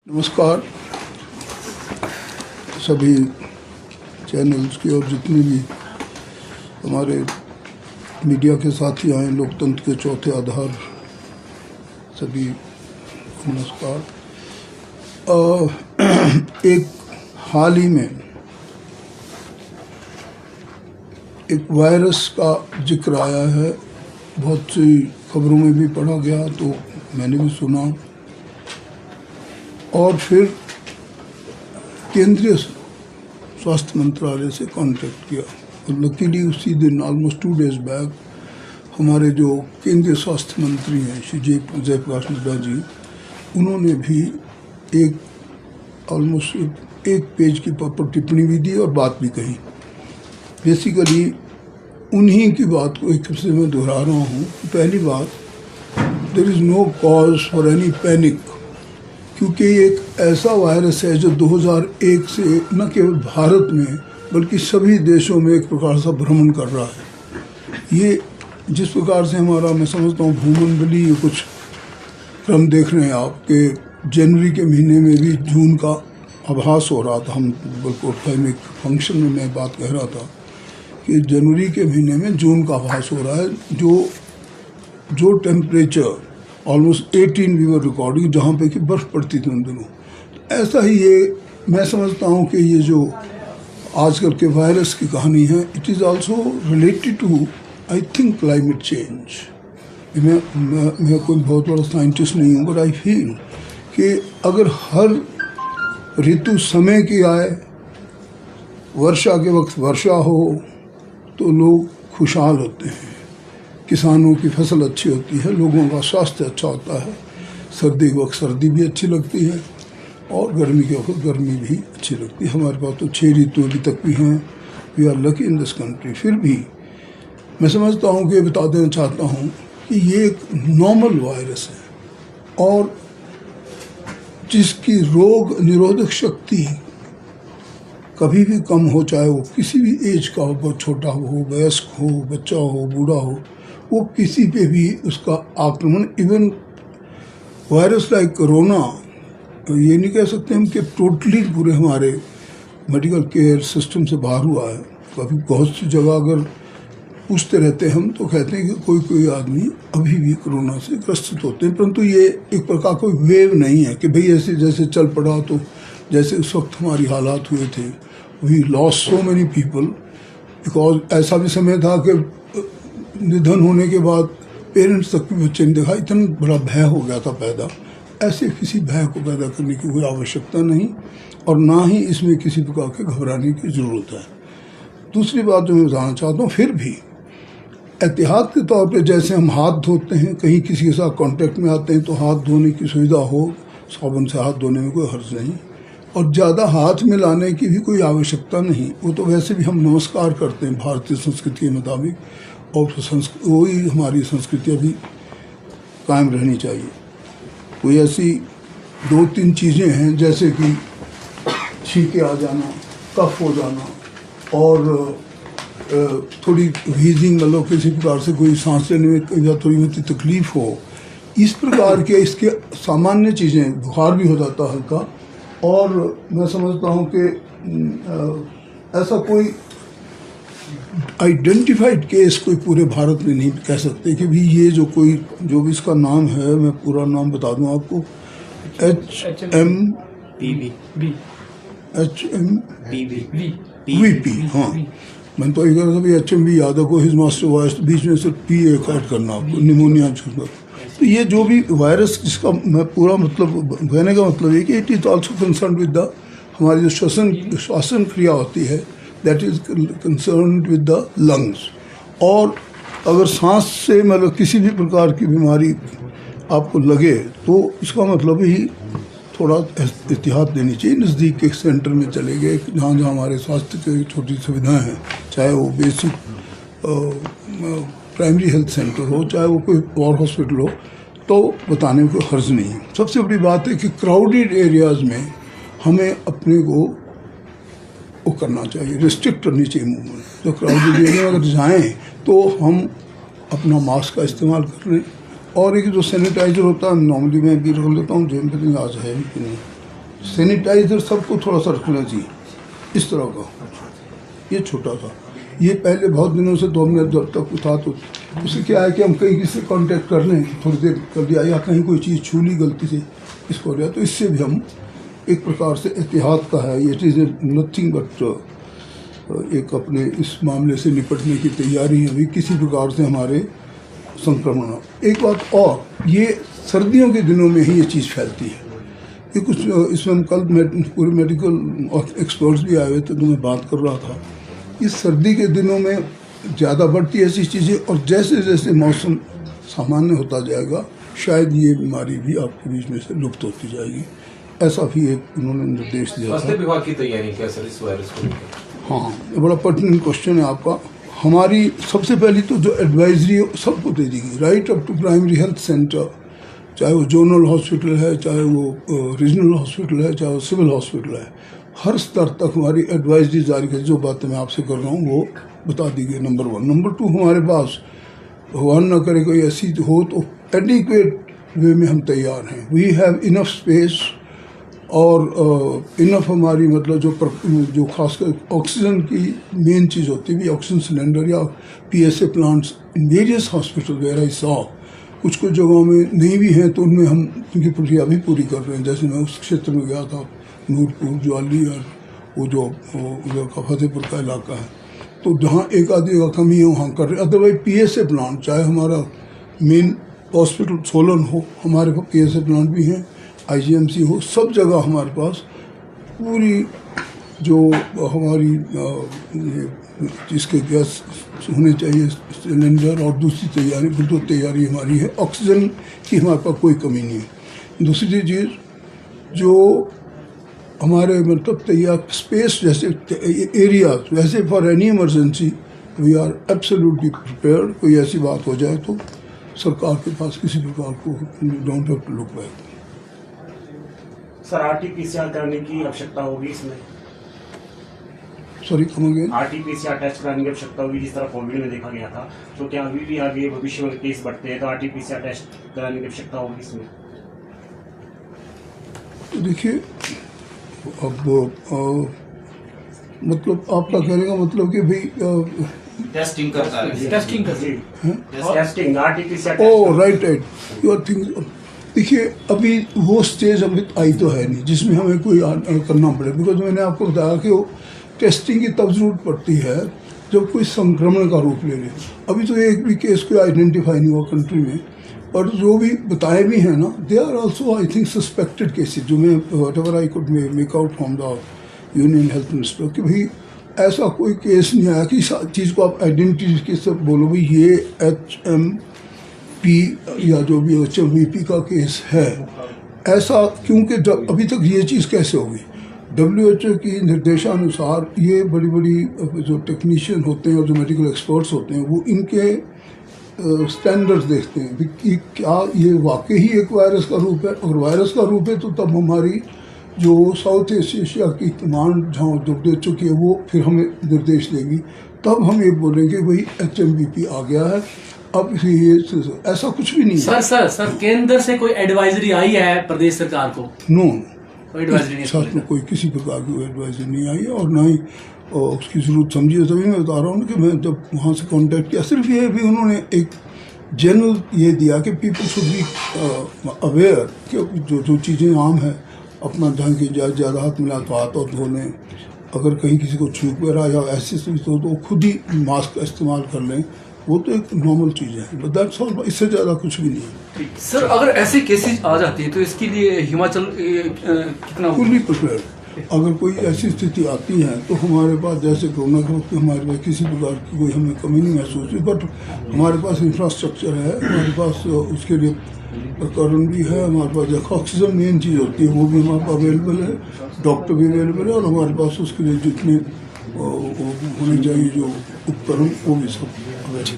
नमस्कार सभी चैनल्स के और जितने भी हमारे मीडिया के साथी आए, लोकतंत्र के चौथे आधार, सभी नमस्कार। एक हाल ही में एक वायरस का जिक्र आया है, बहुत सी खबरों में भी पढ़ा गया, तो मैंने भी सुना और फिर केंद्रीय स्वास्थ्य मंत्रालय से कांटेक्ट किया। और लकीली उसी दिन ऑलमोस्ट 2 डेज बैक हमारे जो केंद्रीय स्वास्थ्य मंत्री हैं श्री जयप्रकाश नड्डा जी, उन्होंने भी एक ऑलमोस्ट 1 पेज की प्रॉपर टिप्पणी भी दी और बात भी कही। बेसिकली उन्हीं की बात को एक फिर से मैं दोहरा रहा हूँ। पहली बात, there is no cause for any panic, क्योंकि एक ऐसा वायरस है जो 2001 से न केवल भारत में बल्कि सभी देशों में एक प्रकार से भ्रमण कर रहा है। ये जिस प्रकार से हमारा, मैं समझता हूँ, भूमंडलीय कुछ क्रम देख रहे हैं आप कि जनवरी के महीने में भी जून का आभास हो रहा था। हम बल्कि में एक फंक्शन में मैं बात कह रहा था कि जनवरी के महीने में जून का आभास हो रहा है, जो temperature almost 18 we were recording, जहाँ पे कि बर्फ़ पड़ती थी उन दिनों। ऐसा ही ये मैं समझता हूँ कि ये जो आजकल के वायरस की कहानी है, it is also related to I think climate change. मैं कोई बहुत बड़ा साइंटिस्ट नहीं हूँ, बट आई फील कि अगर हर ऋतु समय की आए, वर्षा के वक्त वर्षा हो तो लोग खुशहाल होते हैं, किसानों की फसल अच्छी होती है, लोगों का स्वास्थ्य अच्छा होता है, सर्दी के वक्त सर्दी भी अच्छी लगती है और गर्मी के वक्त गर्मी भी अच्छी लगती है। हमारे पास तो 6 ऋतु अभी तक भी हैं। We are lucky in this country. फिर भी मैं समझता हूँ कि बता देना चाहता हूँ कि ये एक नॉर्मल वायरस है और जिसकी रोग निरोधक शक्ति कभी भी कम हो, चाहे वो किसी भी एज का हो, बहुत छोटा हो, वयस्क हो, बच्चा हो, बूढ़ा हो, वो किसी पे भी उसका आक्रमण, इवन वायरस लाइक कोरोना, ये नहीं कह सकते हम कि टोटली पूरे हमारे मेडिकल केयर सिस्टम से बाहर हुआ है। कभी बहुत सी जगह अगर पूछते रहते हम तो कहते हैं कि कोई आदमी अभी भी कोरोना से ग्रसित होते हैं, परंतु ये एक प्रकार कोई वेव नहीं है कि भाई ऐसे जैसे चल पड़ा। तो जैसे उस वक्त हमारी हालात हुए थे, we lost so many people, because ऐसा भी समय था कि निधन होने के बाद पेरेंट्स तक भी बच्चे ने देखा, इतना बड़ा भय हो गया था पैदा। ऐसे किसी भय को पैदा करने की कोई आवश्यकता नहीं और ना ही इसमें किसी प्रकार के घबराने की ज़रूरत है। दूसरी बात जो मैं बताना चाहता हूँ, फिर भी एहतियात के तौर पे जैसे हम हाथ धोते हैं, कहीं किसी के साथ कांटेक्ट में आते हैं तो हाथ धोने की सुविधा हो, साबुन से हाथ धोने में कोई हर्ज नहीं और ज़्यादा हाथ मिलाने की भी कोई आवश्यकता नहीं। वो तो वैसे भी हम नमस्कार करते हैं भारतीय संस्कृति के मुताबिक, और वही हमारी संस्कृति भी कायम रहनी चाहिए। कोई ऐसी 2-3 चीज़ें हैं जैसे कि छींके आ जाना, कफ हो जाना और थोड़ी वीजिंग, मतलब किसी प्रकार से कोई सांस लेने में या थोड़ी बहुत तकलीफ हो, इस प्रकार के इसके सामान्य चीज़ें, बुखार भी हो जाता है हल्का। और मैं समझता हूँ कि ऐसा कोई आइडेंटिफाइड केस कोई पूरे भारत में नहीं कह सकते कि भी ये जो भी इसका नाम है, मैं पूरा नाम बता दूं आपको, HMVP। हाँ, मैंने तो एक भी HMV याद है, हिज मास्टर वॉइस, बीच में से P एक ऐड करना आपको, निमोनिया छूना। तो ये जो भी वायरस, जिसका मैं पूरा मतलब कहने का मतलब है कि it is also concern with the, हमारी जो श्वसन क्रिया होती है, that is concern with the lungs. और अगर सांस से मतलब किसी भी प्रकार की बीमारी आपको लगे तो इसका मतलब ही थोड़ा एहतियात देनी चाहिए। नज़दीक के सेंटर में चले गए, जहाँ हमारे स्वास्थ्य की छोटी सुविधाएं हैं, चाहे वो बेसिक प्राइमरी हेल्थ सेंटर हो, चाहे वो कोई और हॉस्पिटल हो, तो बताने में कोई हर्ज नहीं है। सबसे बड़ी बात है कि क्राउडेड एरियाज़ में हमें अपने को वो करना चाहिए, रिस्ट्रिक्ट करनी चाहिए मूवमेंट। तो क्राउडेड एरिया अगर जाएँ तो हम अपना मास्क का इस्तेमाल कर लें और एक जो सैनिटाइज़र होता है, नॉर्मली मैं भी रख लेता हूँ जेब में, आज है कि नहीं, सैनिटाइजर सबको थोड़ा सा रखना चाहिए, इस तरह का। ये छोटा सा, ये पहले बहुत दिनों से तो हमने जब तक था तो उससे क्या है कि हम कहीं किसी से कांटेक्ट कर लें, थोड़ी देर कर दिया, या कहीं कोई चीज़ छू ली गलती से इसको लिया, तो इससे भी हम एक प्रकार से एहतियात का है, ये चीज़ नथिंग बट एक अपने इस मामले से निपटने की तैयारी है भी, किसी प्रकार से हमारे संक्रमण। एक बात और, ये सर्दियों के दिनों में ही ये चीज़ फैलती है। ये कुछ इसमें हम कल पूरे मेडिकल एक्सपर्ट्स भी आए हुए थे, तो मैं बात कर रहा था, इस सर्दी के दिनों में ज़्यादा बढ़ती है ऐसी चीज़ें, और जैसे जैसे मौसम सामान्य होता जाएगा शायद ये बीमारी भी आपके बीच में से लुप्त होती जाएगी, ऐसा भी एक उन्होंने निर्देश दिया था। स्वास्थ्य विभाग की तैयारी क्या सर इस वायरस को? हाँ, ये बड़ा पर्टिनेंट क्वेश्चन है आपका। हमारी सबसे पहली तो जो एडवाइजरी सबको दे दी गई, right up to primary health centre, चाहे वो जोनल हॉस्पिटल है, चाहे वो रीजनल हॉस्पिटल है, चाहे वो सिविल हॉस्पिटल है, हर स्तर तक हमारी एडवाइजरी जारी कर, जो बातें मैं आपसे कर रहा हूँ वो बता दी गई, नंबर 1। नंबर 2, हमारे पास भगवान न करे कोई ऐसी हो तो एडिक्वेट वे में हम तैयार हैं। वी हैव इनफ स्पेस और इनफ हमारी मतलब जो खासकर ऑक्सीजन की मेन चीज़ होती है, ऑक्सीजन सिलेंडर या PSA plants in various hospital where I saw, कुछ जगहों में नहीं भी हैं तो उनमें हम उनकी प्रक्रिया भी पूरी कर रहे हैं। जैसे मैं उस क्षेत्र में गया था, नूरपुर, ज्वाली और वो जो उधर का फतेहपुर का इलाका है, तो जहाँ एक आधी जगह कमी है वहाँ कर रहे हैं। अदरवाइज PSA प्लांट, चाहे हमारा मेन हॉस्पिटल सोलन हो, हमारे पास PSA प्लांट भी हैं, IGMC हो, सब जगह हमारे पास पूरी जो हमारी जिसके गैस होने चाहिए सिलेंडर और दूसरी तैयारी, बिल्कुल तैयारी हमारी है। ऑक्सीजन की हमारे पास कोई कमी नहीं है। दूसरी चीज़ जो हमारे मतलब तैयार स्पेस जैसे एरियाज, वैसे for any emergency we are absolutely prepared. कोई ऐसी बात हो जाए तो सरकार के पास किसी प्रकार को don't have to look back. Sir RT-PCR कराने की आवश्यकता होगी इसमें? Sorry, come again. RT-PCR test कराने की आवश्यकता होगी, जिस तरह कोविड में देखा गया था, तो क्या अभी भी आगे भविष्य में केस बढ़ते हैं तो RT-PCR टेस्ट कराने की आवश्यकता होगी इसमें? तो देखिए, अब मतलब आपका कहने का मतलब कि भाई टेस्टिंग करता है, testing RT-PCR। Oh right, you are thinking. देखिए, अभी वो स्टेज अभी आई तो है नहीं जिसमें हमें कोई करना पड़े, बिकॉज मैंने आपको बताया कि वो टेस्टिंग की तब जरूरत पड़ती है जब कोई संक्रमण का रूप ले ले। अभी तो एक भी केस कोई आइडेंटिफाई नहीं हुआ कंट्री में, और जो भी बताए भी हैं ना, they are also I think suspected cases, जो मैं whatever I could make out from the union health minister कि भाई ऐसा कोई केस नहीं आया कि इस चीज़ को आप आइडेंटिटी के सब बोलो भाई ये HMP या जो भी HMVP का केस है, ऐसा क्योंकि अभी तक ये चीज़ कैसे होगी? WHO की निर्देशानुसार ये बड़ी बड़ी जो टेक्नीशियन होते हैं और जो मेडिकल एक्सपर्ट्स होते हैं वो इनके स्टैंडर्ड्स देखते हैं कि क्या ये वाकई ही एक वायरस का रूप है। अगर वायरस का रूप है तो तब हमारी जो साउथ ईस्ट एशिया की कमांड जहाँ WHO की है वो फिर हमें निर्देश देगी, तब हम ये बोलेंगे भाई HMVP आ गया है। अब ये ऐसा कुछ भी नहीं है। सर केंद्र से कोई एडवाइजरी आई है प्रदेश सरकार को? नो, कोई एडवाइजरी नहीं, साथ में कोई किसी प्रकार की एडवाइजरी नहीं आई है और ना ही उसकी ज़रूरत समझी है। तभी मैं बता रहा हूँ कि मैं जब वहाँ से कांटेक्ट किया, सिर्फ ये भी उन्होंने एक जनरल ये दिया कि पीपल शुड बी अवेयर कि जो चीज़ें आम है, अपना ढंग की ज़्यादा हाथ मिला तो हाथ और धो लें, अगर कहीं किसी को छूक वगैरह या ऐसी चीज़ हो तो खुद ही मास्क का इस्तेमाल कर लें, वो तो एक नॉर्मल चीज़ है, बट दैट्स ऑल, इससे ज़्यादा कुछ भी नहीं है। सर अगर ऐसी केसेस आ जाती है तो इसके लिए हिमाचल कितना फुली प्रिपेयर्ड। अगर कोई ऐसी स्थिति आती है तो हमारे पास जैसे कोरोना के वक्त हमारे पास किसी प्रकार की कोई हमें कमी नहीं महसूस हुई, बट हमारे पास इंफ्रास्ट्रक्चर है, हमारे पास उसके लिए उपकरण भी है, हमारे पास जो ऑक्सीजन मेन चीज़ होती है वो भी हमारे पास अवेलेबल है, डॉक्टर भी अवेलेबल है, और हमारे पास उसके लिए जितने होने चाहिए जो उपकरण वो भी सब अवेलेबल।